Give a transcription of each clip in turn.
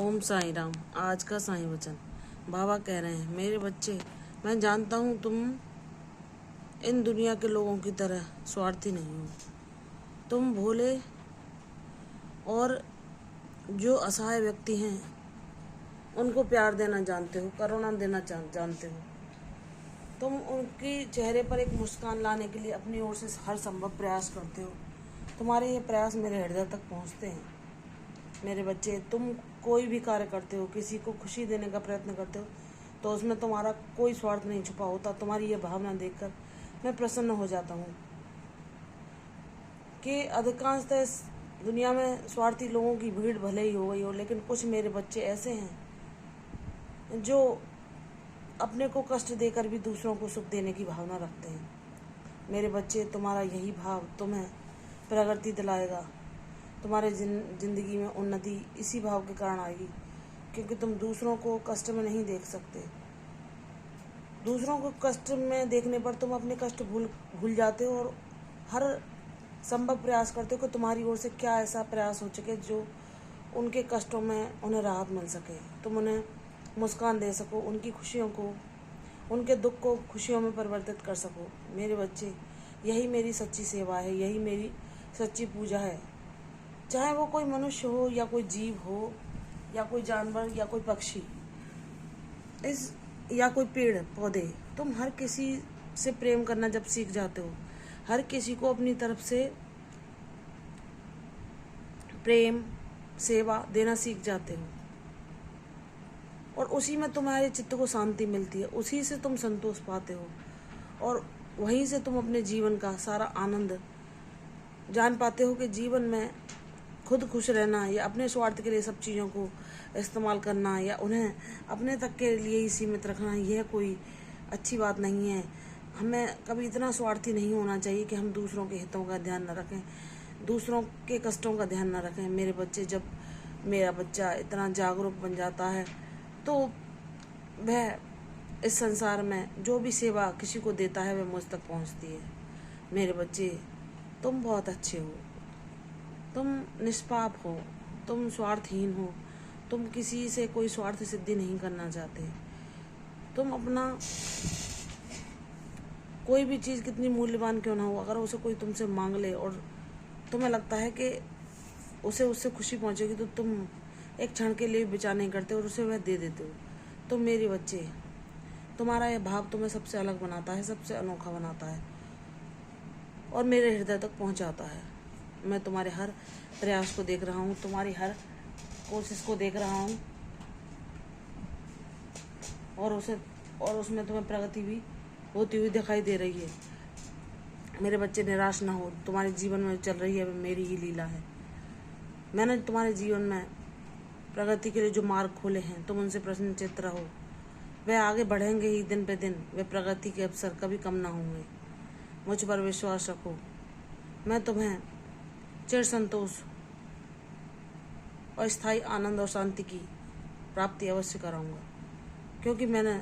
ओम साईं राम। आज का साईं वचन। बाबा कह रहे हैं, मेरे बच्चे, मैं जानता हूँ तुम इन दुनिया के लोगों की तरह स्वार्थी नहीं हो। तुम भोले और जो असहाय व्यक्ति हैं उनको प्यार देना जानते हो, करुणा देना जानते हो। तुम उनके चेहरे पर एक मुस्कान लाने के लिए अपनी ओर से हर संभव प्रयास करते हो। तुम्हारे ये प्रयास मेरे हृदय तक पहुँचते हैं। मेरे बच्चे, तुम कोई भी कार्य करते हो, किसी को खुशी देने का प्रयत्न करते हो, तो उसमें तुम्हारा कोई स्वार्थ नहीं छुपा होता। तुम्हारी ये भावना देखकर मैं प्रसन्न हो जाता हूँ कि अधिकांशतः इस दुनिया में स्वार्थी लोगों की भीड़ भले ही हो गई हो, लेकिन कुछ मेरे बच्चे ऐसे हैं जो अपने को कष्ट देकर भी दूसरों को सुख देने की भावना रखते हैं। मेरे बच्चे, तुम्हारा यही भाव तुम्हें प्रगति दिलाएगा। तुम्हारे जिंदगी में उन्नति इसी भाव के कारण आएगी, क्योंकि तुम दूसरों को कष्ट में नहीं देख सकते। दूसरों को कष्ट में देखने पर तुम अपने कष्ट भूल जाते हो और हर संभव प्रयास करते हो कि तुम्हारी ओर से क्या ऐसा प्रयास हो सके जो उनके कष्टों में उन्हें राहत मिल सके। तुम उन्हें मुस्कान दे सको, उनकी खुशियों को, उनके दुख को खुशियों में परिवर्तित कर सको। मेरे बच्चे, यही मेरी सच्ची सेवा है, यही मेरी सच्ची पूजा है। चाहे वो कोई मनुष्य हो या कोई जीव हो या कोई जानवर या कोई पक्षी या कोई पेड़ पौधे, तुम हर किसी से प्रेम करना जब सीख जाते हो, हर किसी को अपनी तरफ से प्रेम सेवा देना सीख जाते हो, और उसी में तुम्हारे चित्त को शांति मिलती है, उसी से तुम संतोष पाते हो, और वहीं से तुम अपने जीवन का सारा आनंद जान पाते हो कि जीवन में खुद खुश रहना या अपने स्वार्थ के लिए सब चीज़ों को इस्तेमाल करना या उन्हें अपने तक के लिए ही सीमित रखना, यह कोई अच्छी बात नहीं है। हमें कभी इतना स्वार्थी नहीं होना चाहिए कि हम दूसरों के हितों का ध्यान न रखें, दूसरों के कष्टों का ध्यान न रखें। मेरे बच्चे, जब मेरा बच्चा इतना जागरूक बन जाता है तो वह इस संसार में जो भी सेवा किसी को देता है वह मुझ तक पहुंचती है। मेरे बच्चे, तुम बहुत अच्छे हो, तुम निष्पाप हो, तुम स्वार्थहीन हो, तुम किसी से कोई स्वार्थ सिद्धि नहीं करना चाहते। तुम अपना कोई भी चीज़ कितनी मूल्यवान क्यों ना हो, अगर उसे कोई तुमसे मांग ले और तुम्हें लगता है कि उसे उससे खुशी पहुंचेगी, तो तुम एक क्षण के लिए विचार नहीं करते और उसे वह दे देते हो। तो मेरे बच्चे, तुम्हारा यह भाव तुम्हें सबसे अलग बनाता है, सबसे अनोखा बनाता है और मेरे हृदय तक पहुंचाता है। मैं तुम्हारे हर प्रयास को देख रहा हूँ, तुम्हारी हर कोशिश को देख रहा हूँ, और उसमें तुम्हें प्रगति भी होती हुई दिखाई दे रही है। मेरे बच्चे, निराश ना हो, तुम्हारे जीवन में चल रही है मेरी ही लीला है। मैंने तुम्हारे जीवन में प्रगति के लिए जो मार्ग खोले हैं, तुम उनसे प्रसन्नचित्त रहो। वे आगे बढ़ेंगे ही दिन पे दिन, वे प्रगति के अवसर कभी कम ना होंगे। मुझ पर विश्वास रखो, मैं तुम्हें चिर संतोष और स्थायी आनंद और शांति की प्राप्ति अवश्य कराऊंगा, क्योंकि मैंने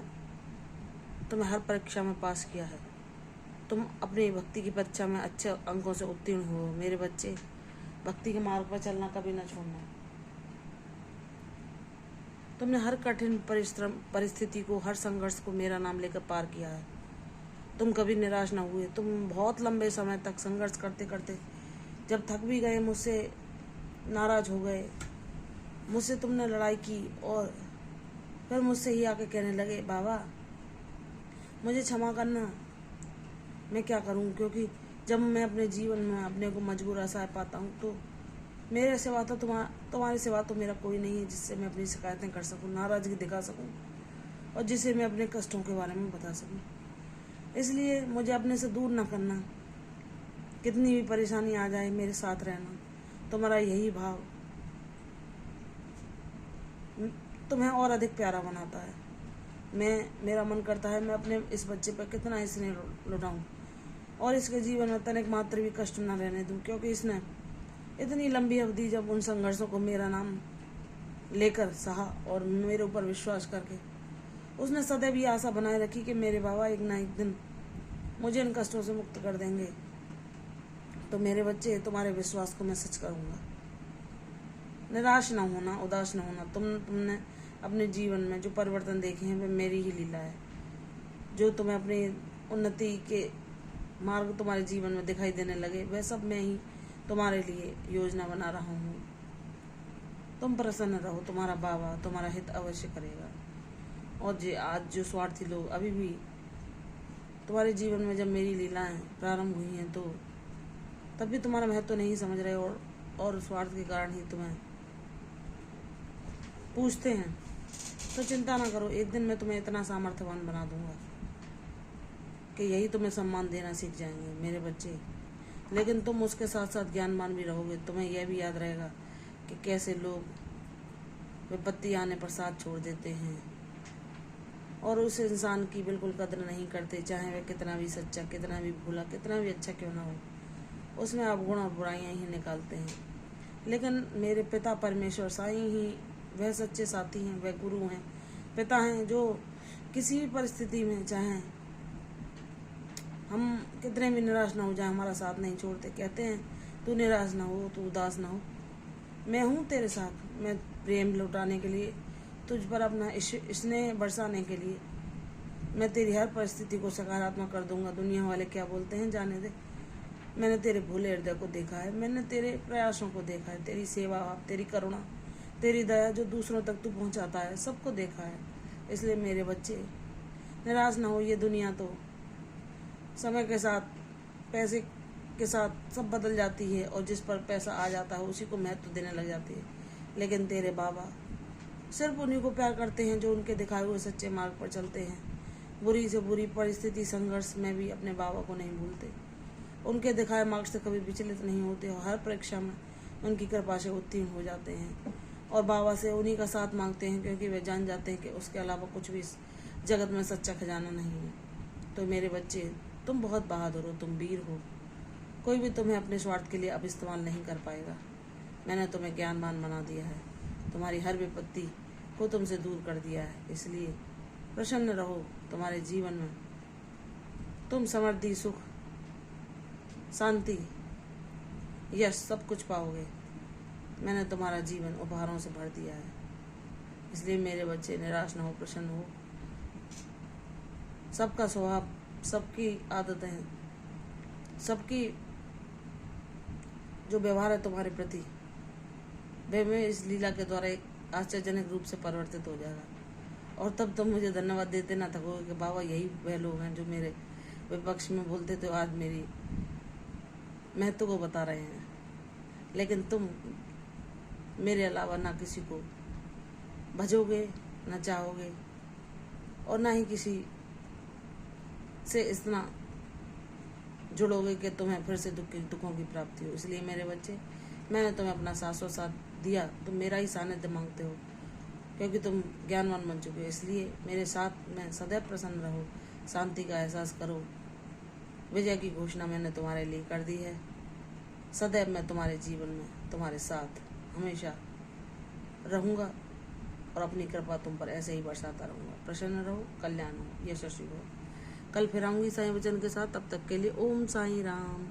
तुम्हें हर परीक्षा में पास किया है। तुम अपनी भक्ति की परीक्षा में अच्छे अंकों से उत्तीर्ण हो। मेरे बच्चे, भक्ति के मार्ग पर चलना कभी न छोड़ना। तुमने हर कठिन परिस्थिति को, हर संघर्ष को मेरा नाम लेकर पार किया है। तुम कभी निराश न हुए। तुम बहुत लंबे समय तक संघर्ष करते करते जब थक भी गए, मुझसे नाराज हो गए, मुझसे तुमने लड़ाई की और फिर मुझसे ही आके कहने लगे, बाबा मुझे क्षमा करना, मैं क्या करूं, क्योंकि जब मैं अपने जीवन में अपने को मजबूर असहाय पाता हूं तो मेरे सिवा तो तुम्हारे सिवा तो मेरा कोई नहीं है जिससे मैं अपनी शिकायतें कर सकूं, नाराज़गी दिखा सकूं और जिसे मैं अपने कष्टों के बारे में बता सकूं। इसलिए मुझे अपने से दूर ना करना, कितनी भी परेशानी आ जाए मेरे साथ रहना। तुम्हारा यही भाव तुम्हें और अधिक प्यारा बनाता है। मेरा मन करता है मैं अपने इस बच्चे पर कितना ही स्नेह लुटाऊं और इसके जीवन में तनिक मात्र भी कष्ट न रहने दूं, क्योंकि इसने इतनी लंबी अवधि जब उन संघर्षों को मेरा नाम लेकर सहा और मेरे ऊपर विश्वास करके उसने सदैव ये आशा बनाए रखी कि मेरे बाबा एक ना एक दिन मुझे इन कष्टों से मुक्त कर देंगे। तो मेरे बच्चे, तुम्हारे विश्वास को मैं सच करूँगा। निराश ना होना, उदास ना होना। तुमने अपने जीवन में जो परिवर्तन देखे हैं वे मेरी ही लीला है। जो तुम्हें अपनी उन्नति के मार्ग तुम्हारे जीवन में दिखाई देने लगे वह सब मैं ही तुम्हारे लिए योजना बना रहा हूँ। तुम प्रसन्न रहो, तुम्हारा बाबा तुम्हारा हित अवश्य करेगा। और आज जो स्वार्थी लोग अभी भी तुम्हारे जीवन में जब मेरी लीलाएं प्रारंभ हुई हैं तो तब भी तुम्हारा महत्व नहीं समझ रहे और स्वार्थ के कारण ही तुम्हें पूछते हैं, तो चिंता ना करो, एक दिन मैं तुम्हें इतना सामर्थ्यवान बना दूंगा कि यही तुम्हें सम्मान देना सीख जाएंगे मेरे बच्चे। लेकिन तुम उसके साथ साथ ज्ञानवान भी रहोगे। तुम्हें यह भी याद रहेगा कि कैसे लोग विपत्ति आने पर साथ छोड़ देते हैं और उस इंसान की बिल्कुल कदर नहीं करते, चाहे वह कितना भी सच्चा, कितना भी भोला, कितना भी अच्छा क्यों ना हो, उसमें अवगुण और बुराइयां ही निकालते हैं। लेकिन मेरे पिता परमेश्वर साईं ही वह सच्चे साथी हैं, वह गुरु हैं, पिता हैं, जो किसी भी परिस्थिति में चाहे हम कितने भी निराश ना हो जाए हमारा साथ नहीं छोड़ते। कहते हैं तू निराश ना हो, तू उदास ना हो, मैं हूँ तेरे साथ। मैं प्रेम लौटाने के लिए, तुझ पर अपना स्नेह बरसाने के लिए मैं तेरी हर परिस्थिति को सकारात्मक कर दूंगा। दुनिया वाले क्या बोलते हैं जाने दे। मैंने तेरे भोले हृदय को देखा है, मैंने तेरे प्रयासों को देखा है, तेरी सेवा, तेरी करुणा, तेरी दया जो दूसरों तक तू पहुंचाता है, सबको देखा है। इसलिए मेरे बच्चे निराश ना हो। ये दुनिया तो समय के साथ, पैसे के साथ सब बदल जाती है और जिस पर पैसा आ जाता है उसी को महत्व देने लग जाती है। लेकिन तेरे बाबा सिर्फ उन्हीं को प्यार करते हैं जो उनके दिखाए हुए सच्चे मार्ग पर चलते हैं। बुरी से बुरी परिस्थिति, संघर्ष में भी अपने बाबा को नहीं भूलते, उनके दिखाए मार्ग से कभी विचलित नहीं होते और हर परीक्षा में उनकी कृपा से उत्तीर्ण हो जाते हैं और बाबा से उन्हीं का साथ मांगते हैं, क्योंकि वे जान जाते हैं कि उसके अलावा कुछ भी इस जगत में सच्चा खजाना नहीं है। तो मेरे बच्चे, तुम बहुत बहादुर हो, तुम वीर हो। कोई भी तुम्हें अपने स्वार्थ के लिए अब इस्तेमाल नहीं कर पाएगा। मैंने तुम्हें ज्ञानवान बना दिया है, तुम्हारी हर विपत्ति को तुमसे दूर कर दिया है। इसलिए प्रसन्न रहो, तुम्हारे जीवन में तुम समृद्धि, सुख, शांति, यश सब कुछ पाओगे। मैंने तुम्हारा जीवन उपहारों से भर दिया है। इसलिए मेरे बच्चे निराश न हो, प्रसन्न हो। सबका स्वभाव, सबकी आदतें, सबकी जो व्यवहार है तुम्हारे प्रति, वे इस लीला के द्वारा एक आश्चर्यजनक रूप से परिवर्तित हो जाएगा। और तब तुम मुझे धन्यवाद देते ना थकोगे कि बाबा यही वह लोग हैं जो मेरे विपक्ष में बोलते थे, आज मेरी महत्व को बता रहे हैं। लेकिन तुम मेरे अलावा ना किसी को भजोगे, ना चाहोगे और ना ही किसी से इतना जुड़ोगे कि तुम्हें फिर से दुखों की प्राप्ति हो। इसलिए मेरे बच्चे, मैंने तुम्हें अपना शाश्वत साथ दिया, तुम मेरा ही सानिध्य मांगते हो क्योंकि तुम ज्ञानवान बन चुके हो। इसलिए मेरे साथ में सदैव प्रसन्न रहो, शांति का एहसास करो। विजय की घोषणा मैंने तुम्हारे लिए कर दी है। सदैव मैं तुम्हारे जीवन में तुम्हारे साथ हमेशा रहूँगा और अपनी कृपा तुम पर ऐसे ही बरसाता रहूँगा। प्रसन्न रहो, कल्याण हो, यशस्वी हो। कल फिर आऊँगी साईं वचन के साथ। तब तक के लिए ओम साईं राम।